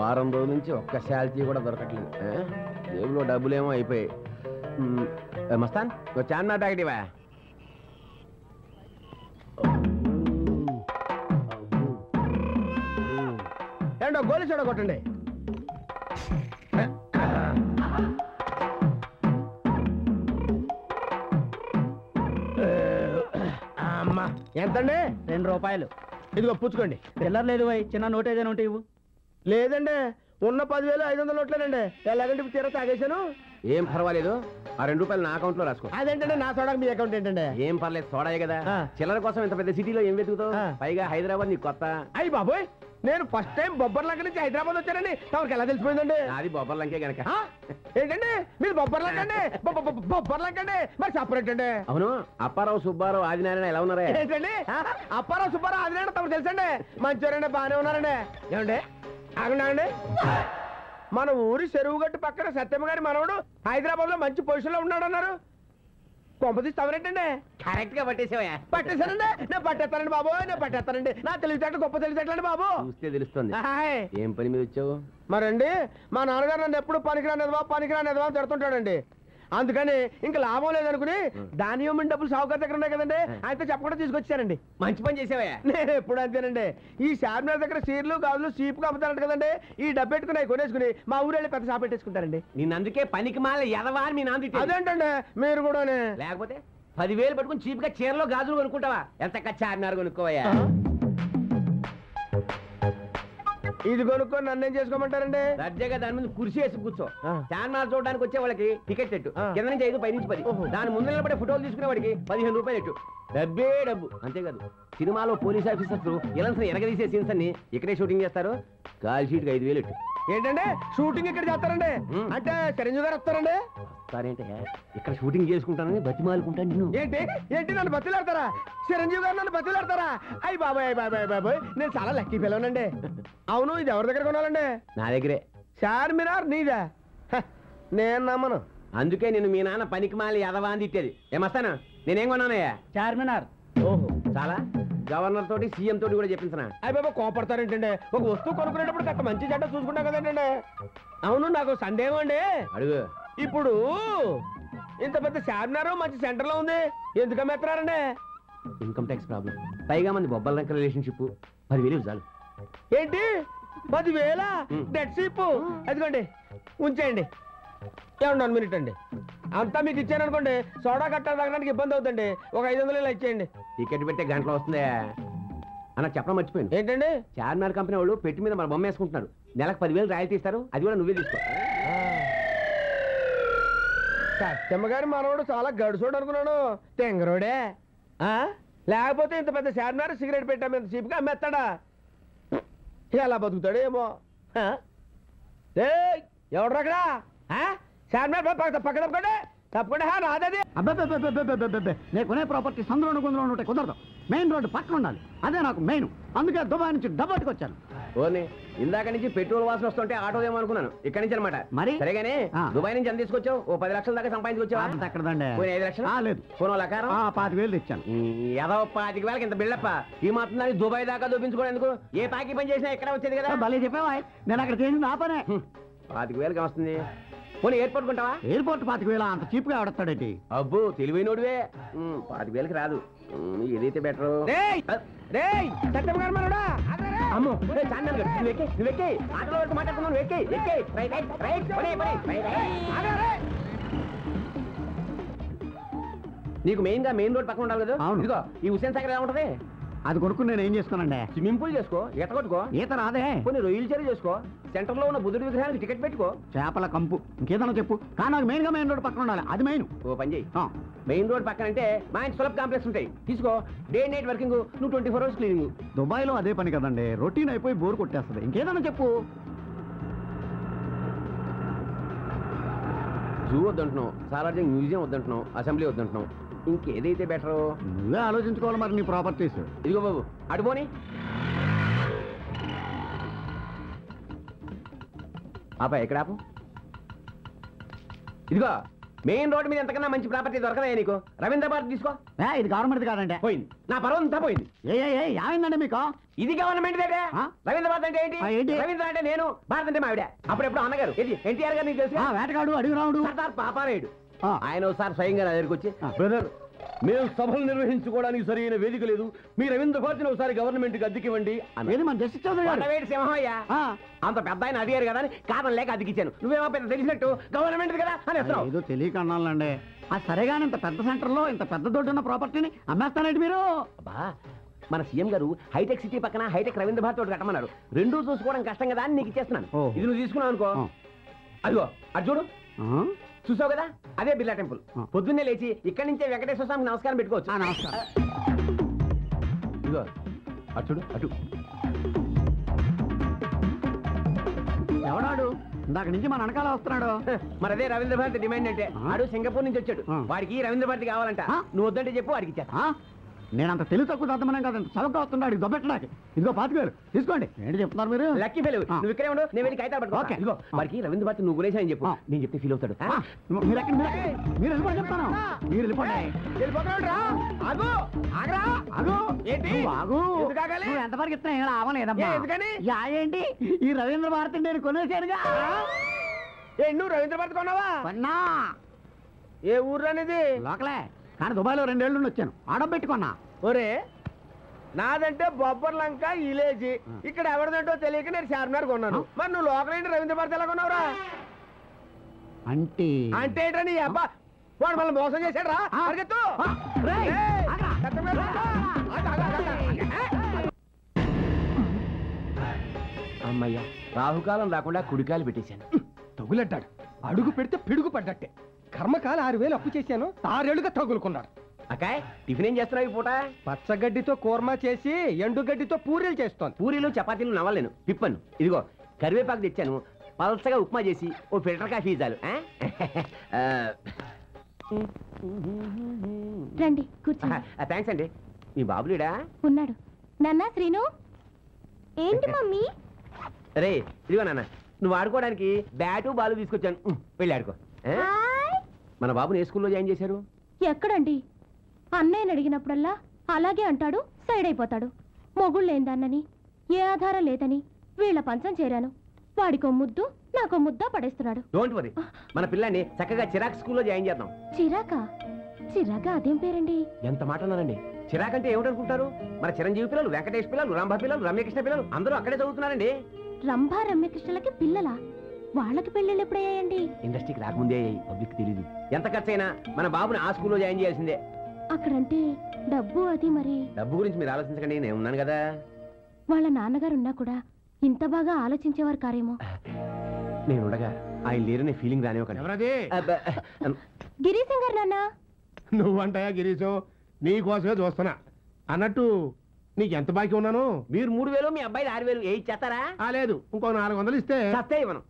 వారం రోజుల నుంచి ఒక్క శాలరీ కూడా దొరకట్లేదు. జేబులో డబ్బులేమో అయిపోయాయి. మస్తాన్ చార్మినార్ ప్యాకెట్ ఇవా. ఏంటో గోలి చూడ కొట్టండి. అమ్మా ఎంతండి? 2 రూపాయలు. ఇదిగో పుచ్చుకోండి. చిల్లర లేదు పోయి, చిన్న నోట్ ఏదైనా ఉంటే ఇవ్వు. లేదండి, ఉన్న 10,500 నోట్లేనండి. ఎలాగంటే తీరా తాగేశాను. ఏం పర్వాలేదు, ఆ 2 రూపాయలు నా అకౌంట్ లో రాసుకో. అదేంటండి నా సోడాకి మీ అకౌంట్ ఏంటండి? ఏం పర్లేదు, సోడాయే కదా. చిల్లర కోసం ఇంత పెద్ద సిటీలో ఏం వెతుకుతావు? పైగా హైదరాబాద్ నీకు కొత్త. అయ్యి బాబోయ్, నేను ఫస్ట్ టైం బొబ్బర్లంక నుంచి హైదరాబాద్ వచ్చానండి. తమకు ఎలా తెలిసిపోయిందండి? అది బొబ్బర్లంకే గనక. ఏంటండి మీరు బొబ్బర్లంకండి? బొబ్బర్లంకండి మరి సపరేట్ అండి. అవును, అప్పారావు సుబ్బారావు ఆదినారాయణ ఎలా ఉన్నారా? ఏంటండి అప్పారావు సుబ్బారావు ఆదినారాయణ తమకు తెలుసండి. మంచివారండి, బాగానే ఉన్నారండి. ఏమండి ఆగండి. మన ఊరి చెరువు గట్టు పక్కన సత్యమ్మ గారి మనవడు హైదరాబాద్ లో మంచి పొజిషన్ లో ఉన్నాడు అన్నారు. కొంపతీసి తవరేంటండి? కరెక్ట్ గా పట్టేసావా? పట్టేశానండి. నేను పట్టేస్తానండి బాబు, నేను పట్టేస్తానండి. నా తెలివితేటలు గొప్ప తెలివితేటలండి బాబు. చూస్తే తెలుస్తుంది. ఏం పని మీద వచ్చావు? మరండి మా నాన్నగారు నన్ను ఎప్పుడు పనికిరానిదివా తిడుతుంటాడండి. అందుకని ఇంకా లాభం లేదనుకుని దాని ఇవ్వమని డబ్బులు సావుకారు దగ్గర ఉన్నాయి కదండి, ఆయనతో చెప్పకుండా తీసుకొచ్చానండి. మంచి పని చేసావా? నేను ఎప్పుడు అంతేనండి. ఈ చార్మినార్ దగ్గర చీరలు గాజులు చీపుగా అమ్ముతారంట కదండి, ఈ డబ్బు పెట్టుకుని కొనేసుకుని మా ఊరు వెళ్ళి పెద్ద షాప్ పెట్టేసుకుంటారండి. నేను అందుకే పనికి మాల ఎదవా అని మీ నాన్న. అదేంటండి మీరు కూడా? లేకపోతే 10,000 పట్టుకుని చీప్ గా చీరలో గాజులు కొనుక్కుంటావా? ఎంత చార్మినార్ కొనుక్కోవా? ఇది కొనుక్కొని నన్నేం చేసుకోమంటారండి? దర్జాగా దాని ముందు కుర్చీ వేసి కూర్చో. చార్మినార్ చూడడానికి వచ్చే వాళ్ళకి టికెట్ ఎట్టు, కింద నుంచి 5 పై నుంచి 10. దాని ముందు నిలబడే ఫోటోలు తీసుకునే వాడికి 15 రూపాయలు ఎట్టు. డబ్బే డబ్బు, అంతేకాదు సినిమాలో పోలీస్ ఆఫీసర్స్ ఇలాంటి ఎరగదీసే సీన్స్ అన్ని ఇక్కడే షూటింగ్ చేస్తారు. కాల్ షీట్ 5,000 ఎట్టు. ఏంటంటే షూటింగ్ ఇక్కడ చేస్తారండి? అంటే చిరంజీవి గారు వస్తారండి? వస్తారేంటే, ఇక్కడ షూటింగ్ చేసుకుంటానని బతిమాలుకుంటాను నేను. ఏంటి నన్ను బతిలాడతారా? చిరంజీవి గారు నన్ను బతిలాడతారా? అయ్యి బాబాయ్, నేను చాలా లక్కీ పిల్లవనండి. అవును, ఇది ఎవరి దగ్గర కొనాలండి? నా దగ్గరే. చార్మినార్ నీదా? నేను నమ్మను. అందుకే నేను మీ నాన్న పనికి మాలి ఎదవా అని తిట్టేది. ఏమస్తాను, నేనేం కొన్నానయ్యా? చార్మినార్. ఓహో, చాలా. గవర్నర్ తోటి సీఎం తోటి కూడా చెప్పించిన. అయ్యి బాబా కోపడతారేంటండి? ఒక వస్తువు కొనుక్కునేటప్పుడు కాస్త మంచి చెడ్డ చూసుకుంటాం కదండి. అవును, నాకు సందేహం అండి. అడుగు. ఇప్పుడు ఇంత పెద్ద చార్మినార్ మంచి సెంటర్ లో ఉంది, ఎందుకు అమ్మేస్తున్నారండి? Income tax problem. పైగా మంది బొబ్బల రిలేషన్షిప్ 10,000 చాలు. ఏంటి 10,000? Dead sheep. అదిగోండి ఉంచేయండి. ఏమన్నా 1 మినిట్ అండి. అంతా మీకు ఇచ్చాను అనుకోండి, సోడా కట్టాలి తాగడానికి ఇబ్బంది అవుతుంది. ఒక 500 ఇలా ఇచ్చేయండి. టికెట్ పెట్టే గంటలో వస్తుందా అన్న చెప్పడం మర్చిపోయింది. ఏంటండి? చార్మినార్ కంపెనీ వాళ్ళు పెట్టి మీద మన బొమ్మ వేసుకుంటున్నారు. నెలకు 10,000 రాయల్టీ ఇస్తారు, అది కూడా నువ్వే తీసుకో. సత్యమ్మ గారి మనవడు చాలా గడుసోడు అనుకున్నాను. తెంగరోడే. లేకపోతే ఇంత పెద్ద చార్మినార్ సిగరెట్ పెట్టాము ఇంత చీప్గా అమ్మేస్తాడా? ఎలా బతుకుతాడు ఏమో. ఎవడు అక్కడ? చార్మినార్ పక్కన తప్పకుండా రాదది. అబ్బాయి, నేను కొనే ప్రాపర్టీ సందులో కొందరు ఉంటాయి, కుదరదు. మెయిన్ రోడ్డు పక్కన ఉండాలి, అదే నాకు మెయిన్. అందుకే దుబాయ్ నుంచి డబ్బట్టుకు వచ్చాను. ఓని ఇందాక నుంచి పెట్రోల్ వాసన వస్తుంటే ఆటోదేమో అనుకున్నాను. ఇక్కడి నుంచి అనమాట. మరి సరేగానే దుబాయ్ నుంచి ఎంత తీసుకొచ్చావు? ఓ 10 లక్షల దాకా సంపాదించుకొచ్చావా? ఎక్కడదండి? 5 లక్షలు లేదు. పోనో లకారం 25,000 తెచ్చాను. ఏదో 25,000 ఇంత బిల్డప్ప. ఈ మాత్రం దాన్ని దుబాయ్ దాకా చూపించుకోవడానికి ఏ పాకి పని చేసినా ఎక్కడ వచ్చేది కదా. భలే చెప్పావా? నేను అక్కడ చేసింది నా పనే. 25,000 వస్తుంది. పోనీ ఎయిర్పోర్ట్ కొంటావా? ఎయిర్పోర్ట్ 25,000 అంత చీప్ గా ఆడతాడేంటి? అబ్బు తెలివైనోడివే. 25,000 రాదు. ఏదైతే బెటర్. అమ్మో నువ్వెక్కి ఆటోలో వరకు మాట్లాడుతున్నావు. నీకు మెయిన్ గా మెయిన్ రోడ్ పక్కన ఉండాలి కదా. ఇదిగో ఈ హుసేన్ సాగర్ ఎలా ఉంటది? అది కొనుక్కుని నేను ఏం చేస్తానండి? స్విమ్మింగ్ పూల్ చేసుకో, ఈత కొట్టుకో. ఈత రాదే. కొన్ని రొయ్యలు చెరువు చేసుకో. సెంటర్ లో ఉన్న బుద్ధుడి విగ్రహానికి టికెట్ పెట్టుకో. చేపల కంపు ఇంకేదన్నా చెప్పు, కానీ నాకు మెయిన్ గా మెయిన్ రోడ్ పక్కన ఉండాలి, అది మెయిన్. ఓ పని చేయి, మెయిన్ రోడ్ పక్కన అంటే మంచి సులభ కాంప్లెక్స్ ఉంటాయి, తీసుకో. డే నైట్ వర్కింగ్, నువ్వు 24 hours క్లీనింగ్. దుబాయ్ లో అదే పని కదండి, రొటీన్ అయిపోయి బోర్ కొట్టేస్తుంది. ఇంకేదన్నా చెప్పు. జూ వద్దంటున్నావు, సాలార్జింగ్ మ్యూజియం వద్దంటున్నావు, అసెంబ్లీ వద్దంటున్నావు. ఇంకేదైతే బెటర్? నువ్వే ఆలోచించుకోవాలి మరి నీ ప్రాపర్టీస్. ఇదిగో బాబు అడుపోని ఆపా, ఎక్కడ ఆపు? ఇదిగో మెయిన్ రోడ్ మీద ఎంతకన్నా మంచి ప్రాపర్టీ దొరకదా నీకు? రవీంద్ర భారతి తీసుకో. ఇది గవర్నమెంట్ కాదండి. పోయింది నా పర్వం అంతా పోయింది. ఏమైందండి మీకు? ఇది గవర్నమెంట్ దగ్గర. ఆ? రవీంద్ర భారతి అంటే ఏంటి? రవీంద్ర అంటే నేను, భారత్ అంటే మావిడ. అప్పుడెప్పుడు అన్నగారు ఇది ఎన్టీఆర్ గారు నీకు తెలుసు. వేటగాడు అడుగురావుడు సర్దార్ పాపారాయుడు. ఆయన ఒకసారి స్వయంగా నా దగ్గరికి వచ్చి, బ్రదర్ మేము సభలు నిర్వహించుకోవడానికి సరైన వేదిక లేదు, మీ రవీంద్ర భారతిని ఒకసారి గవర్నమెంట్ కి అద్దెకివ్వండి అని. మన జస్టిస్ చౌదరి గారు సింహయ్య అంత పెద్ద ఆయన అడిగారు కదా అని కారణం లేక అద్దెకిచ్చాను. నువ్వేమో పెద్ద తెలిసినట్టు గవర్నమెంట్ కదా అని వస్తున్నావు. ఏదో తెలియక అన్నాలండి. సరేగాని ఇంత పెద్ద సెంటర్ లో ఇంత పెద్ద దొడ్డు ఉన్న ప్రాపర్టీని అమ్మేస్తానండి మీరు? అబ్బా మన సీఎం గారు హైటెక్ సిటీ పక్కన హైటెక్ రవీంద్ర భారతి ఒకటి కట్టమన్నారు. రెండూ చూసుకోవడం కష్టం కదా అని నీకు ఇచ్చేస్తున్నాను. ఇది నువ్వు తీసుకున్నావు అనుకో, అదిగో అది చూడు, చూసావు కదా, అదే బిర్లా టెంపుల్. పొద్దున్నే లేచి ఇక్కడి నుంచే వెంకటేశ్వర స్వామికి నమస్కారం పెట్టుకోవచ్చు. నమస్కారం. ఇదిగో అటు చూడు, అటు. ఎవడాడు ఇందాక నుంచి మన వెనకాల వస్తున్నాడు? మరి అదే రవీంద్ర భారతి డిమాండ్ అంటే. ఆడు సింగపూర్ నుంచి వచ్చాడు, వాడికి రవీంద్ర భారతి కావాలంట. నువ్వు వద్దంటే చెప్పు, వాడికి ఇచ్చేస్తా. నేనంత తెలుగు తక్కువ దద్దమనం కదా, చదువుకు వస్తున్నాడు దొబ్బెట్టడానికి. ఇదిగో 25,000 తీసుకోండి. ఏంటి చెప్తున్నారు మీరు? Lucky fail. నువ్వు ఇక్కడే ఉండు, నేను వెళ్ళి కాగితాలు పట్టుకో. ఇదిగో వాడికి రవీంద్ర భారతి నువ్వు గురేసా చెప్పు, నేను చెప్తే ఫీల్ అవుతాడు. మీరు వెళ్ళిపోయి చెప్తాను. మీరు వెళ్ళిపోండి. నువ్వు ఎంతవరకు ఇస్తున్నా ఏం అవ్వలేదమ్మా. ఏంటి ఈ రవీంద్ర భారతి నేను కొనేసానుగా. నువ్వు రవీంద్ర భారతి కొన్నావా? కొన్నా. ఏ ఊర్లో అనేది? లోకలే, కానీ దుబాయ్లో 2 ఏళ్ళు నుండి వచ్చాను. ఆడబెట్టుకున్నా. ఒరే నాదంటే బొబ్బర్ లంక విలేజ్, ఇక్కడ ఎవరిదంటో తెలియక నేను చార్మినార్ కొన్నాను. మరి నువ్వు లోకల్ ఏంటి రవీంద్ర భారతి ఎలా కొన్నావురా? అంటే అంటే ఏంటో నీ అబ్బా వాడు మళ్ళీ మోసం చేశాడు రా. అమ్మయ్యా, రాహుకాలం రాకుండా కుడికాయలు పెట్టేశాను. తగులడ్డాడు, అడుగు పెడితే పిడుగు పడ్డట్టే. కర్మకాల 6,000 అప్పు చేశాను, 6 ఏళ్లుగా తగులుకున్నాడు. అక్కాయ్ టిఫిన్ ఏం చేస్తున్నావు ఈ పూట? పచ్చగడ్డితో కూర్మా చేసి ఎండుగడ్డితో పూరీలు చేస్తోంది. పూరీలు చపాతీలు నవ్వలేను, పిప్పను. ఇదిగో కరివేపాకు తెచ్చాను, పలసగా ఉప్మా చేసి ఓ ఫిల్టర్ కాఫీ చాలు. రండి కూర్చోండి. థ్యాంక్స్ అండి. మీ బాబులేడా? ఉన్నాడు. నాన్న శ్రీను. ఏంటి మమ్మీ? రే ఇదిగో నాన్న, నువ్వు ఆడుకోవడానికి బ్యాటు బాలు తీసుకొచ్చాను, వెళ్ళి ఆడుకో. మన బాబుని ఏ స్కూల్లో జాయిన్ చేశారు? ఎక్కడండి? అన్నయ్యని అడిగినప్పుడల్లా అలాగే అంటాడు, సైడ్ అయిపోతాడు. మొగుళ్ళేందన్నని, ఏ ఆధారం లేదని వీళ్ళ పంచం చేరాను. వాడికో ముద్దు నాకో ముద్ద పడేస్తున్నాడు. డోంట్ వరీ, మన పిల్లాన్ని చక్కగా చిరాక్ స్కూల్లో జాయిన్ చేద్దాం. చిరాకా? చిరాకా అదేం పేరండి? ఎంత మాట అన్నారండి. చిరాక్ అంటే ఏమిటనుకుంటారు? మన చిరంజీవి పిల్లలు, వెంకటేష్ పిల్లలు, రంభ పిల్లలు, రమ్యకృష్ణ పిల్లలు అందరూ అక్కడే చదువుతున్నారండి. రంభా రమ్యకృష్ణలకి పిల్లలా? వాళ్ళకి పెళ్ళిళ్ళు ఎప్పుడయ్యాయండి? ఇండస్ట్రీకి రాకముందే పబ్లిక్ తెలీదు. ఎంత ఖర్చైనా మన బాబుని ఆ స్కూల్లో జాయిన్ చేయాల్సిందే. అక్కడంటే డబ్బు అది మరి. డబ్బు గురించి మీరు ఆలోచించకండి, నేను ఉన్నాను కదా. వాళ్ళ నాన్నగారు ఉన్నా కూడా ఇంత బాగా ఆలోచించేవారు కారేమో. నేను ఉండగా ఆయన లేరనే ఫీలింగ్ రానివ్వకండి. ఎవరది? గిరీశం గారు నాన్న. నువ్వంటాయా గిరీశం? నీకోసమే చూస్తున్నా. అన్నట్టు నీకెంత బాకీ ఉన్నాను? మీరు 3,000, మీ అబ్బాయి 6,000 ఏ ఇచ్చేస్తారా? లేదు, ఇంకో 400 ఇస్తే చస్తే ఇవ్వను.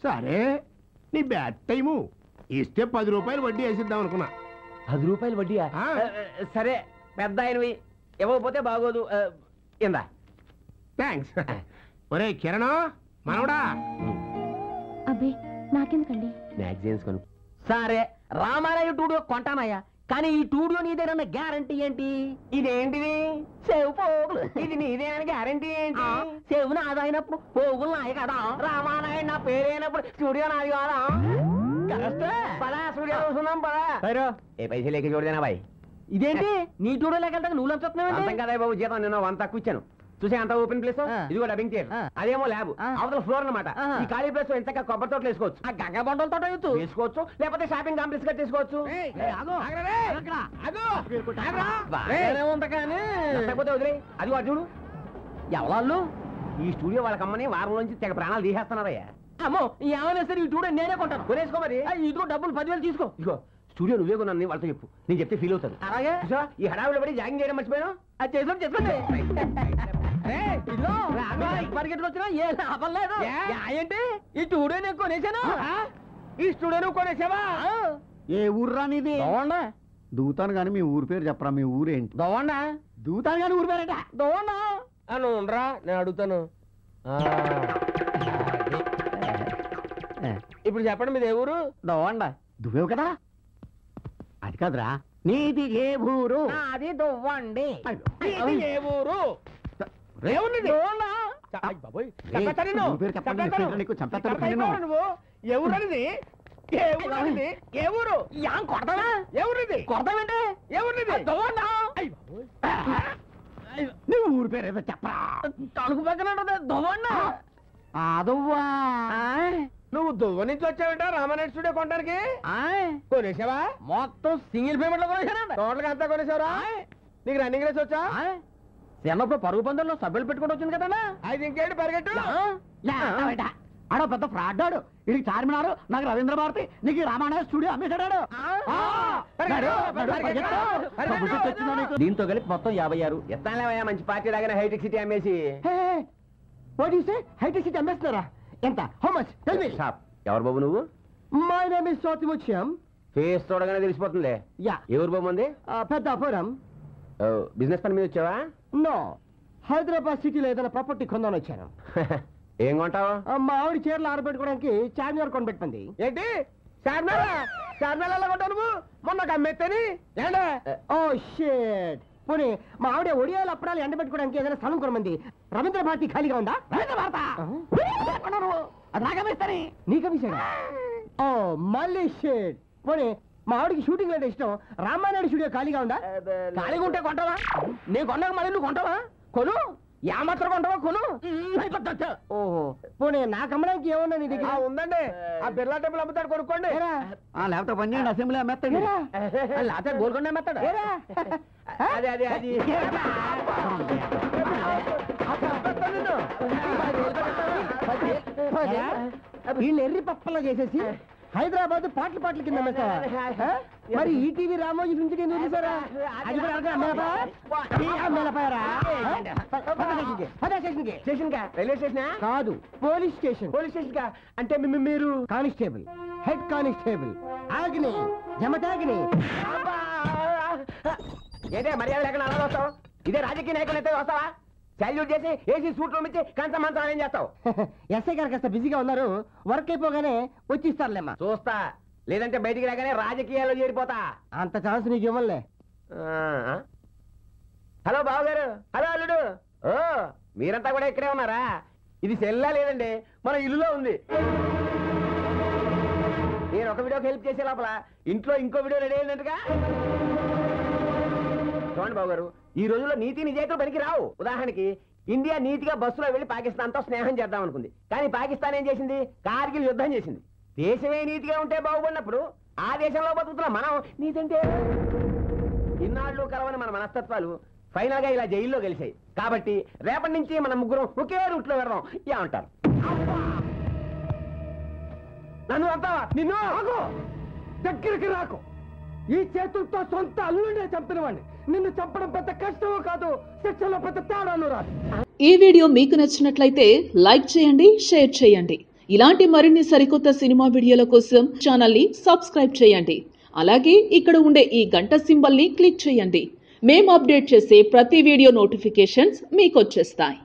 సరే, నీ బ్యాడ్ టైము ఇస్తే 10 రూపాయలు వడ్డీ వేసిద్దాం అనుకున్నా. 10 రూపాయలు వడ్డీయా? సరే, పెద్ద ఆయనవి ఇవ్వకపోతే బాగోదు. ఇందా. థ్యాంక్స్. ఒరే కిరణ్ మనవడా. అబ్బే నాకెందుకండి? మ్యాగజైన్స్ కొను. సరే, రామారాయ టూడియో కొంటానయ్యా, కానీ ఈ టూడియో నీదేనన్న గ్యారంటీ ఏంటి? ఇదేంటిది? సేవ్ పోగులు. ఇది నీదేనా గ్యారంటీ ఏంటి? సేవ్ నాదైనప్పుడు పోగులు నాయ కదా. రామానాయుడు నా పేరైనప్పుడు స్టూడియో నాది కాదా? పదా స్టూడియో చూస్తున్నాం పదా. ఏ పైసలు లేక చూడదేనా బాయ్? ఇదేంటి నీ టూడియో లేకెళ్తా నువ్వు లంచుతున్నావు? అంతం కదా బాబు, జీతం నిన్న 1 తక్కువ ఇచ్చాను. చూసే అంత ఓపెన్ ప్లేస్, ఇదిగో డబ్బింగ్ థియేటర్, అదేమో ల్యాబ్, అవతల ఫ్లోర్ అన్నమాట. ఈ ఖాళీ ప్లేస్ ఎంతగా కొబ్బరి తోటలు వేసుకోవచ్చు, ఆ గంగ బండల తోట వేసుకోవచ్చు, లేకపోతే షాపింగ్ కాంప్లెక్స్ గా చేసుకోవచ్చు. ఉంది కానీ లేకపోతే వదిలే. అదిగో అర్జుడు ఎవరు ఈ స్టూడియో వాళ్ళ కమ్మని వారం నుంచి తెగ ప్రాణాలు తీసేస్తున్నారయ్యా. అమ్మో ఏమైనా సరే ఈ టూడియో నేనే కొంటాను. కొనేసుకో మరి. ఇదిగో డబ్బులు 10,000 తీసుకో. ఇదిగో స్టూడియో నువ్వే కొన్నాను వాళ్ళతో చెప్పు, నేను చెప్తే ఫీల్ అవుతాను. అలాగే. ఈ హడావిలో పడి జాగింగ్ చేయడం మర్చిపోయాను. అది చేసుకోండి చేసుకోండి. ఇదిగో పరిగెట్టుకు వచ్చినా ఏ లాభం లేదు. ఏంటి ఈ టూడియో నేను కొనేసాను. ఈ స్టూడియో నువ్వు కొనేసావా? ఏ ఊర్రా నీది? దోవండా. దూతాను కానీ మీ ఊరు పేరు చెప్పరా. మీ ఊరేంటి? దోవండా. దూతాను కానీ ఊరు పేరేట? దోవండా. అని ఉండరా, నేను అడుగుతాను. ఇప్పుడు చెప్పండి, మీది ఏ ఊరు? దోవండా. దువ్వేవు కదా. అది కాదురా, నీది ఏ ఊరు? అది దువ్వండి. ఇది ఏ ఊరు? ఏమున్నది? అయ్ బాబోయ్, చంపేస్తా నిన్ను. చంపేస్తాను. నువ్వు ఏ ఊరనిది? ఏ ఊరనిది? ఏ ఊరు? యాం కొడతావా? ఏ ఊరిది? కొడతావేంటి? ఏ ఊరిది? దువ్వండా. అయ్ బాబోయ్. నువ్వు ఊరి పేరు ఏదో చెప్పరా. తణుకు పక్కన ఉంటది దువ్వండా. అదవ్వా, నువ్వు దువ్వ నుంచి వచ్చావంట రామానాయుడు స్టూడియో కొనడానికి? కొనేసావా? మొత్తం సింగిల్ పేమెంట్ లో కొనేసానండి. టోటల్గా అంతా కొనేసావరా? నీకు రన్నింగ్ రేస్ వచ్చా? చిన్నప్పుడు పరుగు పందుల్లో సభ్యులు పెట్టుకుంటూ వచ్చింది కదన్నా. అయితే ఇంకేంటి పరిగెట్టు. ఆడో పెద్ద ఫ్రాడ్ ఆడు. ఇది చార్మినారు, నాకు రవీంద్ర భారతి, నీకు రామానాయ స్టూడియో అమ్మేశాడు. దీంతో కలిపి మొత్తం 56. ఎత్తాలేవయ్యా మంచి పార్టీ లాగానే హైటెక్ సిటీ అమ్మేసి. హైటెక్ సిటీ అమ్మేస్తున్నారా? ఎంత? How much? Tell me. Shop. ఎవరు బాబు నువ్వు? My name is Swathi Muthyam. Face చూడగానే తెలిసిపోతుందిలే. యా. ఎవరు బాబు ఉంది? పెద్దాపురం. బిజినెస్ పని మీద వచ్చావా? నో, హైదరాబాద్ సిటీలో ఏదైనా ప్రాపర్టీ కొందామని వచ్చాను. ఏం కొంటావు? మా ఆవిడ చీరలు ఆరబెట్టుకోవడానికి చార్మినార్ కొనబెట్టుకుంది. ఏంటి చార్మినారా? చార్మినార్ ఎలా కొంటావు నువ్వు? మొన్న అమ్మేత్తని ఏంటే? ఓ షేట్. పోనీ మా ఆవిడ ఒడియాలు అప్పడాలు ఎండబెట్టుకోవడానికి ఏదైనా స్థలం కొనమంది. రవీంద్ర భారతి ఖాళీగా ఉందా? రవీంద్ర భారత అది నాకమిస్తానే. నీకమిస్తాడా? ఓ మళ్ళీ షేట్. పోనీ మా ఆవిడకి షూటింగ్ అంటే ఇష్టం. రామానాయుడు స్టూడియో ఖాళీగా ఉందా? ఖాళీగా ఉంటే కొంటావా? నేను కొన్నాక మళ్ళీ నువ్వు కొంటావా? కొను. మాత్రం కొంటావా? కొను. ఓహో, పోనీ నాకు అమ్మడానికి ఏమన్నా నీ దగ్గర? ఉందండి, ఆ బిర్లా టెంపుల్ అమ్ముతాడు, కొనుక్కోండి. లేకపోతే పని చేయండి, అసెంబ్లీ అమ్మేస్తాడు. లేకపోతే గోల్కొండ అమ్మేస్తాడు. అదే అదే అది వీళ్ళు ఎర్రి పప్పలా చేసేసి హైదరాబాద్ పాటలు పాటల కింద అమ్మేస్తావా? మరి ఈటీవీ రామోజీ నుంచి కింద చూసారా? అది కూడా స్టేషన్ కా? రైల్వే స్టేషన్ కాదు, పోలీస్ స్టేషన్. పోలీస్ స్టేషన్ కా? అంటే మీరు కానిస్టేబుల్, హెడ్ కానిస్టేబుల్ ఆగ్ని జమతాగ్ని. ఏంటే మర్యాద లేకుండా అలా వస్తావు? ఇదే రాజకీయ నాయకులు అయితే వస్తావా? సాల్యూట్ చేసి ఏసీ సూట్లు ఇచ్చి కంచం మంచం ఏం చేస్తావు? ఎస్ఐ గారు కాస్త బిజీగా ఉన్నారు, వర్క్ అయిపోగానే వచ్చి ఇస్తారులేమ్మా. చూస్తా, లేదంటే బయటికి రాగానే రాజకీయాల్లో చేరిపోతా. అంత ఛాన్స్ నీకు ఇవ్వలే. హలో బావగారు, హలో అల్లుడు. ఓ మీరంతా కూడా ఇక్కడే ఉన్నారా? ఇది సెల్లా లేదండి, మన ఇల్లులో ఉంది. నేను ఒక వీడియోకి హెల్ప్ చేసే లోపల ఇంట్లో ఇంకో వీడియో రెడీ అయిందంటగా. చూడండి బాబు గారు, ఈ రోజుల్లో నీతి నిజాయితీలు పనికి రావు. ఉదాహరణకి ఇండియా నీతిగా బస్సులో వెళ్లి పాకిస్తాన్తో స్నేహం చేద్దాం అనుకుంది, కానీ పాకిస్తాన్ ఏం చేసింది? కార్గిల్ యుద్ధం చేసింది. దేశమే నీతిగా ఉంటే బాగుపడినప్పుడు ఆ దేశంలో బతుకుతున్న మనం నీతి అంటే ఇన్నాళ్ళు కలవని మన మనస్తత్వాలు ఫైనల్ గా ఇలా జైల్లో గెలిచాయి. కాబట్టి రేపటి నుంచి మన ముగ్గురం ఒకే రూట్ లో వెళ్దాం ఏమంటారు? నన్ను అంటావా? నిన్ను దగ్గరికి రాకు. ఈ చేతులతో సొంత అల్లుడే చంపినవాడిని. నిన్ను చంపడం పెద్ద కష్టమో కాదు, శిక్షలో పెద్ద తేడాను రాదు. ఈ వీడియో మీకు నచ్చినట్లయితే లైక్ చేయండి, షేర్ చేయండి. ఇలాంటి మరిన్ని సరికొత్త సినిమా వీడియోల కోసం ఛానల్ ని సబ్స్క్రైబ్ చేయండి. అలాగే ఇక్కడ ఉండే ఈ గంట సింబల్ ని క్లిక్ చేయండి. మేము అప్డేట్ చేసే ప్రతి వీడియో నోటిఫికేషన్స్ మీకు వచ్చేస్తాయి.